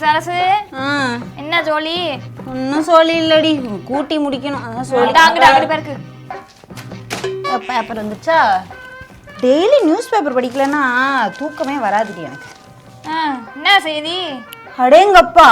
சரசு. என்ன ஜோலி? ஒன்னும் சொல்லி இல்லடி, கூட்டி முடிக்கணும். அதான் சொல்லி பேருக்கு பேப்பர் வந்துச்சா? டெய்லி நியூஸ் பேப்பர் படிக்கலன்னா தூக்கமே வராதுடி எனக்கு. என்ன செய்தி? அடேங்கப்பா,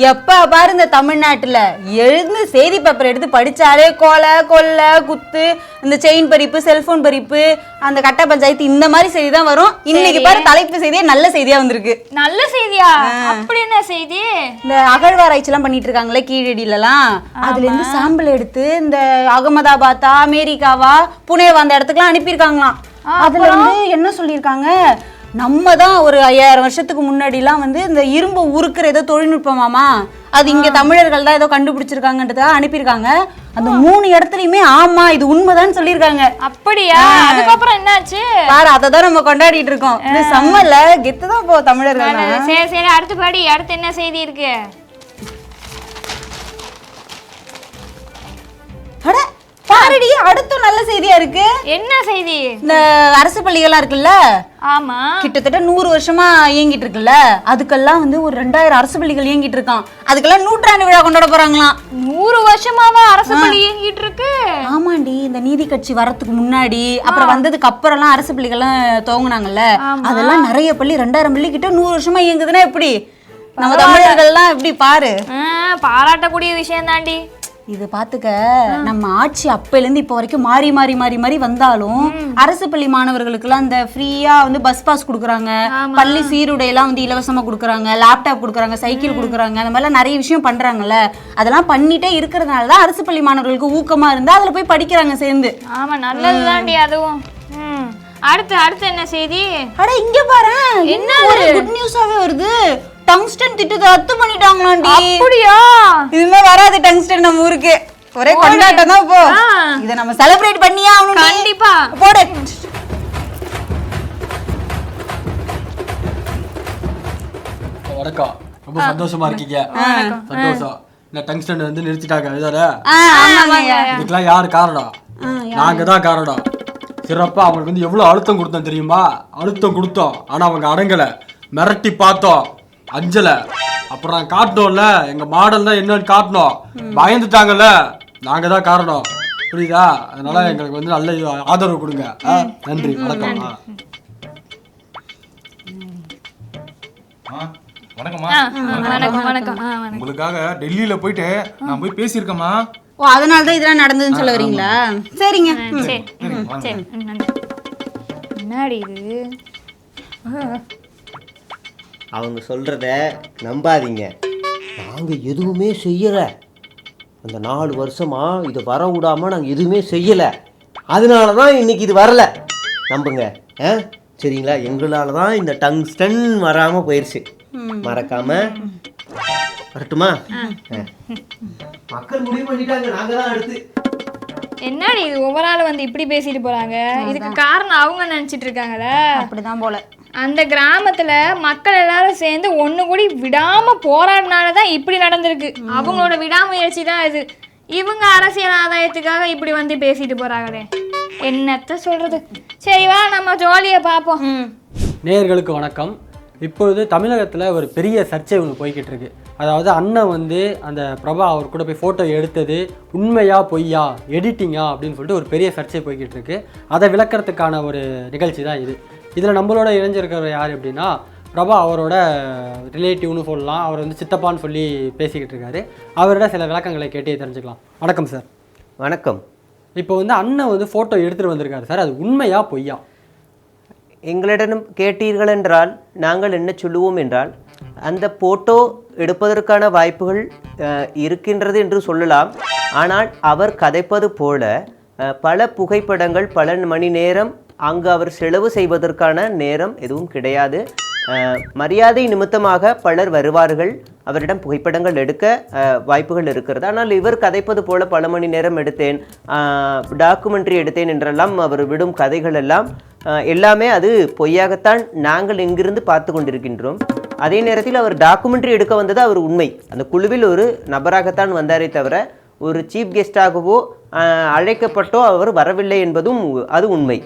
எப்ப பாரு இந்த தமிழ்நாட்டுல எழுந்து செய்தி பேப்பர் எடுத்து படிச்சாலே கொலை கொள்ளை குத்து, இந்த செயின் பறிப்பு, செல்போன் பறிப்பு, அந்த கட்ட பஞ்சாயத்து, இந்த மாதிரி செய்தி தான் வரும். இன்னைக்கு பாரு தலைப்பு செய்தியே நல்ல செய்தியா வந்திருக்கு. நல்ல செய்தியா? அப்படி என்ன செய்தி? இந்த அகழ்வாராய்ச்சி எல்லாம் பண்ணிட்டு இருக்காங்களே கீழடியில எல்லாம், அதுல இருந்து சாம்பிள் எடுத்து இந்த அகமதாபாத்தா, அமெரிக்காவா, புனேவா அந்த இடத்துக்குலாம் அனுப்பியிருக்காங்களாம். அதுல வந்து என்ன சொல்லியிருக்காங்க, நம்ம தான் ஒரு 5000 வருஷத்துக்கு முன்னாடிலாம் வந்து இந்த இரும்பு உருக்குற ஏதோ தொழில்நுட்பமாமா, அது இங்க தமிழர்கள் தான் ஏதோ கண்டுபிடிச்சிருக்காங்கன்றதுக்காக அனுப்பியிருக்காங்க. அந்த 3 இடத்துலயுமே ஆமா இது உண்மைதான் சொல்லியிருக்காங்க. அப்படியா? அதுக்கப்புறம் என்னாச்சு பாரு, அதை தான் நம்ம கொண்டாடிட்டு இருக்கோம். இது சம்மர்ல கெத்துதான் போ தமிழர்கள். சரி சரி, அடுத்து படி. அடுத்து என்ன செய்தி இருக்கு? பாருடி, அடுத்தும் நல்ல செய்தியா இருக்கு. என்ன செய்தி? இந்த அரசு பள்ளிகள்லாம் இருக்குல்ல, ஆமா, கிட்டத்தட்ட 100 வருஷமா இயங்கிட்டு இருக்குல்ல, அதுக்கெல்லாம் வந்து ஒரு 2000 அரசு பள்ளிகள் இயங்கிட்டு இருக்கான். அதுக்கெல்லாம் 100ஆண்டு விழா கொண்டாட போறாங்களாம். 100 வருஷமாவா அரசு பள்ளி இயங்கிட்டு இருக்கு? ஆமாண்டி, இந்த நீதி கட்சி வரதுக்கு முன்னாடி அப்புறம் வந்ததுக்கு அப்புறம்லாம் அரசு பள்ளிகள்லாம் துவங்குனாங்கல்ல, அதெல்லாம் நிறைய பள்ளி 2000 பள்ளி கிட்ட 100 வருஷமா இயங்குதுன்னா எப்படி நம்ம தமிழர்கள்லாம் எப்படி பாரு. பாராட்டக்கூடிய விஷயம் தாண்டி இது. பாத்துக்க, நம்ம ஆட்சி அப்பையிலேருந்து இப்போ வரைக்கும் மாறி மாறி மாறி மாறி வந்தாலும் அரசு பள்ளி மாணவர்களுக்குலாம் இந்த ஃப்ரீயா வந்து பஸ் பாஸ் கொடுக்குறாங்க, பள்ளி சீருடையெல்லாம் வந்து இலவசமா கொடுக்குறாங்க, லேப்டாப் கொடுக்குறாங்க, சைக்கிள் கொடுக்குறாங்க, அந்த மாதிரிலாம் நிறைய விஷயம் பண்றாங்கல்ல. அதெல்லாம் பண்ணிட்டே இருக்கிறதுனால தான் அரசு பள்ளி மாணவர்களுக்கு ஊக்கமா இருந்தா அதுல போய் படிக்கிறாங்க சேர்ந்து. ஆமா, நல்லதுதான்டி அதுவும். அடுத்து அடுத்து என்ன செய்தி? அட இங்க பாரு, என்ன ஒரு குட் நியூஸாவே வருது. டங்ஸ்டன் திட்டத்தை ரத்து பண்ணிட்டாங்களாண்டி. அப்படியா? இதுமே வராது டங்ஸ்டன் நம்ம ஊருக்கு. ஒரே கொண்டாட்டம் தான் போ. இத நம்ம செலிப்ரேட் பண்ணியே ஆகணும். கண்டிப்பா போடு. வணக்கம், ரொம்ப சந்தோஷமா இருக்கீங்க. சந்தோஷம். இந்த டங்ஸ்டன் வந்து நிறுத்திட்டாங்க. இதுக்கெல்லாம் யாரு காரணம்? நாங்க தான் காரணம். சிறப்பா அவங்களுக்கு வந்து எவ்வளவு அழுத்தம் கொடுத்தோம் தெரியுமா? அழுத்தம் கொடுத்தோம், ஆனா அவங்க அடங்கல. மிரட்டி பார்த்தோம், அஞ்சல. அப்புறம் காட்டணும்ல, எங்க மாடல் தான் என்னன்னு காட்டணும். பயந்துட்டாங்கல்ல, நாங்க தான் காரணம். புரியுதா? அதனால எங்களுக்கு வந்து நல்ல ஆதரவு கொடுங்க. நன்றி, வணக்கம். உங்களுக்காக டெல்லியில போயிட்டு நான் போய் பேசியிருக்கேம்மா. ஓ, அதனால தான் இதெல்லாம் நடந்ததுன்னு சொல்ல வரீங்களா? சரிங்க. என்னடி இது? அவங்க சொல்கிறத நம்பாதீங்க. நாங்கள் எதுவுமே செய்யலை. அந்த 4 வருஷமாக இதை வர விடாமல் நாங்கள் எதுவுமே செய்யலை. அதனால தான் இன்றைக்கி இது வரலை. நம்புங்க. சரிங்களா? எங்களால் தான் இந்த டங்ஸ்டன் வராமல் போயிடுச்சு. மறக்காமல் வரட்டுமா? மக்கள் முடிவு பண்ணிட்டாங்க, நாங்கள் தான் அடுத்து. என்னடி இது? ஒவ்வொரு ஆள் வந்து இப்படி பேசிட்டு போறாங்க. இதுக்கு காரணம் அவங்க நினைச்சிட்டு இருக்காங்கல்ல. அப்படிதான் போல. அந்த கிராமத்துல மக்கள் எல்லாரும் சேர்ந்து ஒண்ணு கூடி விடாம போராடினாலதான் இப்படி நடந்திருக்கு. அவங்களோட விடாமுயற்சி தான் இது. இவங்க அரசியல் ஆதாயத்துக்காக இப்படி வந்து பேசிட்டு போறாங்களே, என்னத்த சொல்றது. சரி வா, நம்ம ஜோலியை பார்ப்போம். நேயர்களுக்கு வணக்கம். இப்பொழுது தமிழகத்தில் ஒரு பெரிய சர்ச்சை ஒன்று போய்கிட்டு இருக்கு. அதாவது அண்ணன் வந்து அந்த பிரபா அவர் கூட போய் ஃபோட்டோ எடுத்தது உண்மையா பொய்யா, எடிட்டிங்கா அப்படின்னு சொல்லிட்டு ஒரு பெரிய சர்ச்சை போய்கிட்டு இருக்கு. அதை விளக்கறதுக்கான ஒரு நிகழ்ச்சி தான் இது. இதில் நம்மளோட இணைஞ்சிருக்கிறவர் யார் அப்படின்னா, பிரபா அவரோட ரிலேட்டிவ்னு சொல்லலாம். அவர் வந்து சித்தப்பான்னு சொல்லி பேசிக்கிட்டு இருக்காரு. அவரோட சில விளக்கங்களை கேட்டே தெரிஞ்சுக்கலாம். வணக்கம் சார். வணக்கம். இப்போ வந்து அண்ணன் வந்து ஃபோட்டோ எடுத்துகிட்டு வந்திருக்காரு சார், அது உண்மையா பொய்யா? எங்களிடம் கேட்டீர்கள் என்றால் நாங்கள் என்ன சொல்லுவோம் என்றால், அந்த போட்டோ எடுப்பதற்கான வாய்ப்புகள் இருக்கின்றது என்று சொல்லலாம். ஆனால் அவர் கதைப்பது போல பல புகைப்படங்கள், பல மணி நேரம் அங்கு அவர் செலவு செய்வதற்கான நேரம் எதுவும் கிடையாது. மரியாதை நிமித்தமாக பலர் வருவார்கள், அவரிடம் புகைப்படங்கள் எடுக்க வாய்ப்புகள் இருக்கிறது. ஆனால் இவர் கதைப்பது போல பல மணி நேரம் எடுத்தேன், டாக்குமெண்ட்ரி எடுத்தேன் என்றெல்லாம் அவர் விடும் கதைகள் எல்லாம் எல்லாமே அது பொய்யாகத்தான் நாங்கள் இங்கிருந்து பார்த்து கொண்டிருக்கின்றோம். அதே நேரத்தில் அவர் டாக்குமெண்ட்ரி எடுக்க வந்தது அவர் உண்மை. அந்த குழுவில் ஒரு நபராகத்தான் வந்தாரே தவிர ஒரு சீஃப் கெஸ்டாகவோ அழைக்கப்பட்டோ அவர் வரவில்லை என்பதும் அது உண்மை.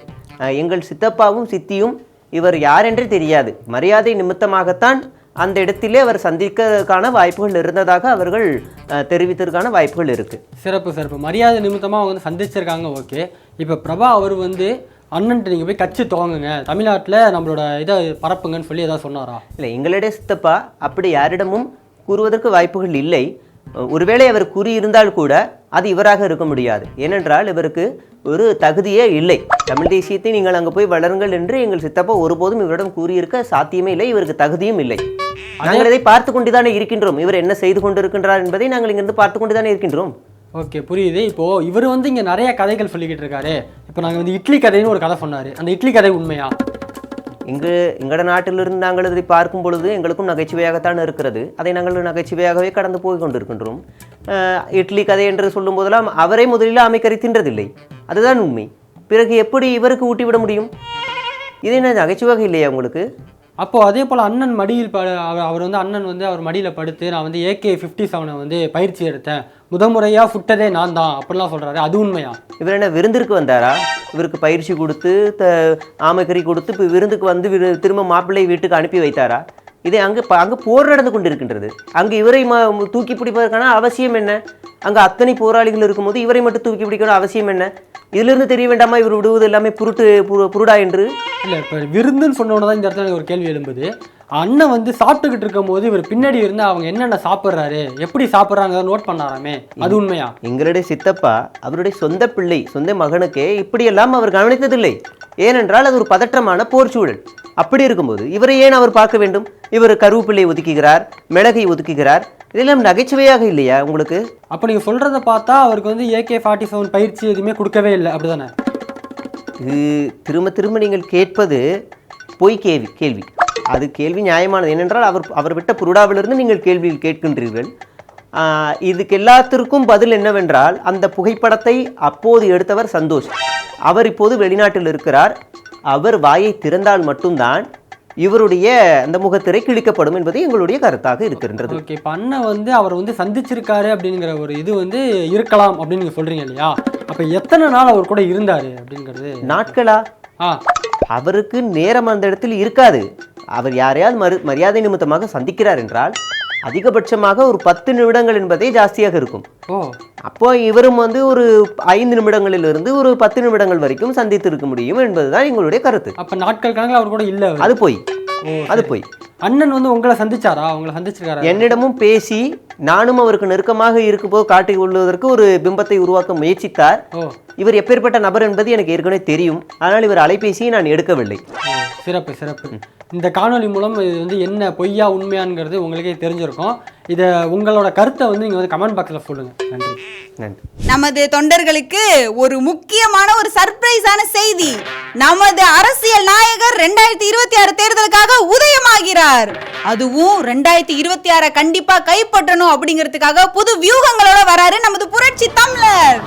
எங்கள் சித்தப்பாவும் சித்தியும் இவர் யாரென்றே தெரியாது, மரியாதை நிமித்தமாகத்தான் அந்த இடத்திலே அவர் சந்திக்கிறதுக்கான வாய்ப்புகள் இருந்ததாக அவர்கள் தெரிவித்ததற்கான வாய்ப்புகள் இருக்குது. சிறப்பு. மரியாதை நிமித்தமாக அவங்க வந்து சந்திச்சிருக்காங்க. ஓகே, இப்போ பிரபா அவர் வந்து அண்ணன்ட்டு நீங்கள் போய் கட்சி துவங்குங்க, தமிழ்நாட்டில் நம்மளோட இதை பரப்புங்கன்னு சொல்லி ஏதாவது சொன்னாரா? இல்லை, எங்களுடைய சித்தப்பா அப்படி யாரிடமும் கூறுவதற்கு வாய்ப்புகள் இல்லை. ஒருவேளை அவர் கூறியிருந்தால் கூட அது இவராக இருக்க முடியாது. ஏனென்றால் இவருக்கு ஒரு தகுதியே இல்லை. தமிழ் தேசியத்தை நீங்கள் அங்கே போய் வளருங்கள் என்று எங்கள் சித்தப்பா ஒருபோதும் இவரிடம் கூறியிருக்க சாத்தியமே இல்லை. இவருக்கு தகுதியும் இல்லை. நாங்கள் இதை பார்த்து கொண்டுதானே இருக்கின்றோம். இவர் என்ன செய்து கொண்டிருக்கின்றார் என்பதை நாங்கள் இங்கிருந்து பார்த்து கொண்டுதானே இருக்கின்றோம். ஓகே, புரியுது. இப்போது இவர் வந்து இங்கே நிறைய கதைகள் சொல்லிக்கிட்டு இருக்காரு. இப்போ நாங்கள் வந்து இட்லி கதைன்னு ஒரு கதை சொன்னார். அந்த இட்லி கதை உண்மையா? எங்களோட நாட்டிலிருந்து நாங்கள் இதை பார்க்கும் பொழுது எங்களுக்கும் நகைச்சுவையாகத்தான் இருக்கிறது. அதை நாங்கள் நகைச்சுவையாகவே கடந்து போய் கொண்டிருக்கின்றோம். இட்லி கதை என்று சொல்லும் போதெல்லாம் அவரை முதலில் அமைக்கறி தின்றதில்லை, அதுதான் உண்மை. பிறகு எப்படி இவருக்கு ஊட்டிவிட முடியும்? இது என்ன நகைச்சுவையாக இல்லையா உங்களுக்கு? அப்போது அதே போல் அண்ணன் மடியில் அவர் வந்து அண்ணன் வந்து அவர் மடியில் படுத்து நான் வந்து AK-57 வந்து பயிற்சி எடுத்தேன், முதமுறையாக சுட்டதே நான் தான் அப்படிலாம் சொல்கிறாரு, அது உண்மையா? இவர் என்ன விருந்திற்கு வந்தாரா? இவருக்கு பயிற்சி கொடுத்து ஆமைக்கறி கொடுத்து இப்போ விருந்துக்கு வந்து திரும்ப மாப்பிள்ளை வீட்டுக்கு அனுப்பி வைத்தாரா? இது அங்கே போர் நடந்து கொண்டு இருக்கின்றது. அங்கே இவரை தூக்கி பிடிப்பதற்கான அவசியம் என்ன? அங்கே அத்தனை போராளிகள் இருக்கும்போது இவரை மட்டும் தூக்கி பிடிக்கணும் அவசியம் என்ன? இதிலிருந்து தெரிய வேண்டாமா இவர் விடுவது எல்லாமே புருடா என்று? இல்லை, இப்போ விருந்துன்னு சொன்னோன்னு தான் இந்த இடத்துல எனக்கு ஒரு கேள்வி எழும்புது. அண்ணன் வந்து சாப்பிட்டுக்கிட்டு இருக்கும் போது இவர் பின்னாடி இருந்து அவங்க என்னென்ன சாப்பிட்றாரு, எப்படி சாப்பிட்றாங்க நோட் பண்ணாராமே, அது உண்மையா? எங்களுடைய சித்தப்பா அவருடைய சொந்த பிள்ளை, சொந்த மகனுக்கே இப்படியெல்லாம் அவர் கவனித்ததில்லை. ஏனென்றால் அது ஒரு பதற்றமான போர் சூழல். அப்படி இருக்கும்போது இவரை ஏன் அவர் பார்க்க வேண்டும்? இவர் கருவேப்பிலை ஒதுக்குகிறார், மிளகை ஒதுக்குகிறார். இதெல்லாம் நகைச்சுவையாக இல்லையா உங்களுக்கு? அப்போ நீங்கள் சொல்கிறத பார்த்தா அவருக்கு வந்து AK-47 பயிற்சி எதுவுமே கொடுக்கவே இல்லை, அப்படிதானே? இது திரும்ப நீங்கள் கேட்பது பொய் கேள்வி. அது கேள்வி நியாயமானது. ஏனென்றால் அவர் விட்ட புருடாவிலிருந்து நீங்கள் கேள்வியில் கேட்கின்றீர்கள். இதுக்கு எல்லாத்திற்கும் பதில் என்னவென்றால், அந்த புகைப்படத்தை அப்போது எடுத்தவர் சந்தோஷ். அவர் இப்போது வெளிநாட்டில் இருக்கிறார். அவர் வாயை திறந்தால் மட்டும்தான் இவருடைய அந்த முகத்திரை கிழிக்கப்படும் என்பது எங்களுடைய கருத்தாக இருக்கின்றது. ஓகே, இப்போ அண்ணன் வந்து அவர் வந்து சந்திச்சிருக்காரு அப்படிங்கிற ஒரு இது வந்து இருக்கலாம் அப்படின்னு நீங்கள் சொல்கிறீங்க இல்லையா? அப்போ எத்தனை நாள் அவர் கூட இருந்தார் அப்படிங்கிறது? நாட்களா? அவருக்கு நேரம் அந்த இடத்தில் இருக்காது. அவர் யாரையாவது மரியாதை நிமித்தமாக சந்திக்கிறார் என்றால் அதிகபட்சமாக ஒரு 10 நிமிடங்கள் என்பதே ஜாஸ்தியாக இருக்கும். அப்போ இவரும் வந்து ஒரு 5 நிமிடங்களிலிருந்து ஒரு 10 நிமிடங்கள் வரைக்கும் சந்தித்து இருக்க முடியும் என்பதுதான் எங்களுடைய கருத்து. அப்ப நாட்கள் கணக்கில் அவர் கூட இல்ல, அது போய் அண்ணன் வந்து உங்களை சந்திச்சாரா? உங்களை சந்திச்சிருக்காரா? என்னிடமும் பேசி நானும் அவருக்கு நெருக்கமாக இருக்கும்போது காட்டிக் கொள்வதற்கு ஒரு பிம்பத்தை உருவாக்க முயற்சித்தார். இவர் எப்பேற்பட்ட நபர் என்பது எனக்கு ஏற்கனவே தெரியும். ஆனால் இவர் அலைபேசியை நான் எடுக்கவில்லை. சிறப்பு. இந்த காணொலி மூலம் இது வந்து என்ன பொய்யா உண்மையாங்கிறது உங்களுக்கே தெரிஞ்சிருக்கும். இதை உங்களோட கருத்தை வந்து நீங்கள் வந்து கமெண்ட் பாக்ஸில் சொல்லுங்கள். நன்றி. நமது தொண்டர்களுக்கு ஒரு முக்கியமான ஒரு சர்ப்ரைஸான செய்தி. நமது அரசியல் நாயகர் 2026 தேர்தலுக்காக உதயமாகிறார். அதுவும் 2026 கண்டிப்பா கைப்பற்றணும் அப்படிங்கிறதுக்காக புது வியூகங்களோட வராரு நமது புரட்சி தமிழர்.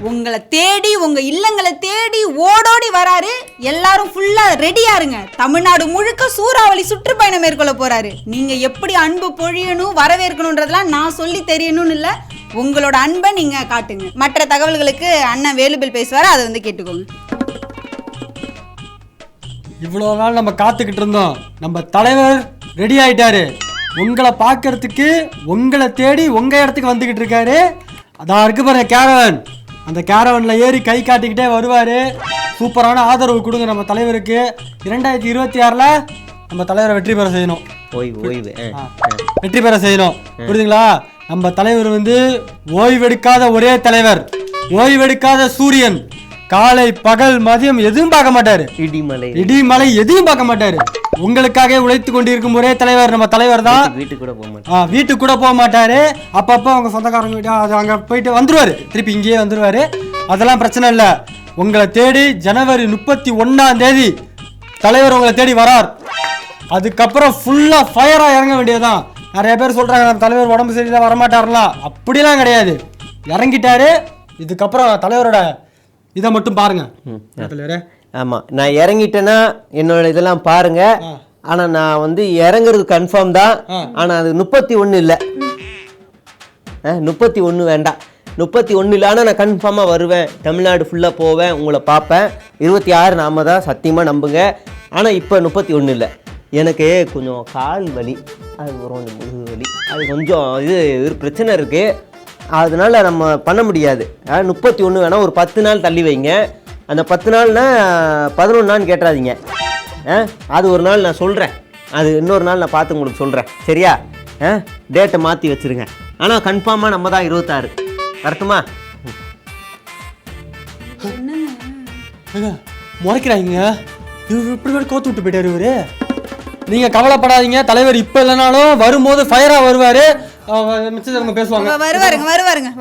உங்களை தேடி உங்க இல்லங்களை தேடி ஓடோடி வராரு. எல்லாரும் ஃபுல்லா ரெடியா இருங்க. தமிழ்நாடு முழுக்க சூறாவளி சுற்றுப்பயணம் மேற்கொள்ள போறாரு. நீங்க எப்படி அன்பு பொழியணும் வரவேற்கணும்ன்றதெல்லாம் நான் சொல்லி தெரியணும்னு இல்ல, உங்களோட அன்பை நீங்க காட்டுங்க. மற்ற தகவல்களுக்கு அண்ணன் வேலுபில் பேசுவாரு, அதை வந்து கேட்டுக்கோங்க. இவ்வளோ நாள் நம்ம காத்துக்கிட்டு இருந்தோம். நம்ம தலைவர் ரெடி ஆயிட்டாரு. உங்களை பார்க்கறதுக்கு உங்களை தேடி உங்க இடத்துக்கு வந்துகிட்டு இருக்காரு. அதான் இருக்கு பாருங்க கேரவன். அந்த கேரவனில் ஏறி கை காட்டிக்கிட்டே வருவார். சூப்பரான ஆதரவு கொடுங்க நம்ம தலைவருக்கு. 2026 நம்ம தலைவரை வெற்றி பெற செய்யணும். வெற்றி பெற செய்யணும், புரியுதுங்களா? நம்ம தலைவர் வந்து ஓய்வெடுக்காத ஒரே தலைவர், ஓய்வெடுக்காத சூரியன். காலை பகல் மதியம் எதுவும் பார்க்க மாட்டாரு, இடிமலை எதையும் பார்க்க மாட்டாரு. உங்களுக்காக உழைத்து கொண்டிருக்கும் ஒரே தலைவர் நம்ம தலைவர் தான். வீட்டுக்கு கூட போக மாட்டாரு. அப்பப்போ அவங்க சொந்தக்காரங்க வீட்டு அங்கே போயிட்டு வந்துருவாரு, திருப்பி இங்கேயே வந்துருவாரு. அதெல்லாம் பிரச்சனை இல்லை. உங்களை தேடி ஜனவரி 31ஆம் தேதி தலைவர் உங்களை தேடி வரார். அதுக்கப்புறம் ஃபுல்லா ஃபயரா இறங்க வேண்டியதுதான். நிறைய பேர் சொல்றாங்க நம்ம தலைவர் உடம்பு சரியில்லை வரமாட்டாருலாம். அப்படிலாம் கிடையாது, இறங்கிட்டாரு. இதுக்கப்புறம் தலைவரோட இதை மட்டும் பாருங்க. ஆமாம், நான் இறங்கிட்டேன்னா என்னோட இதெல்லாம் பாருங்க. ஆனால் நான் வந்து இறங்குறது கன்ஃபார்ம் தான். ஆனால் அது 31 இல்லை, 31 வேண்டாம், 31 இல்லை. ஆனால் நான் கன்ஃபார்மாக வருவேன், தமிழ்நாடு ஃபுல்லாக போவேன், உங்களை பார்ப்பேன். 26 நாம தான், சத்தியமாக நம்புங்க. ஆனால் இப்போ 31 இல்லை. எனக்கு கொஞ்சம் கால் வலி, அது கொஞ்சம் முதுகு வலி, அது கொஞ்சம் இது பிரச்சனை இருக்குது. அதனால் நம்ம பண்ண முடியாது. 31 வேணால் ஒரு 10 நாள் தள்ளி வைங்க. அந்த 10 நாள்னா 11 நாள் கேட்டுறாதீங்க. அது ஒரு நாள் நான் சொல்கிறேன். அது இன்னொரு நாள் நான் பார்த்து உங்களுக்கு சொல்கிறேன். சரியா? டேட்டை மாற்றி வச்சுருங்க. ஆனால் கன்ஃபார்மாக நம்ம தான் 26. கரெக்டுமா? முறைக்கிறாங்க. இவர் இப்படி வேறு கோத்து விட்டு போயிட்டாரு இவரு. நீங்க கவலைப்படாதீங்க, தலைவர் இப்ப இல்லைனாலும் வரும்போது ஃபயரா வருவாரு. மிச்சத்தை நம்ம பேசுவாங்க. வருவாருங்க.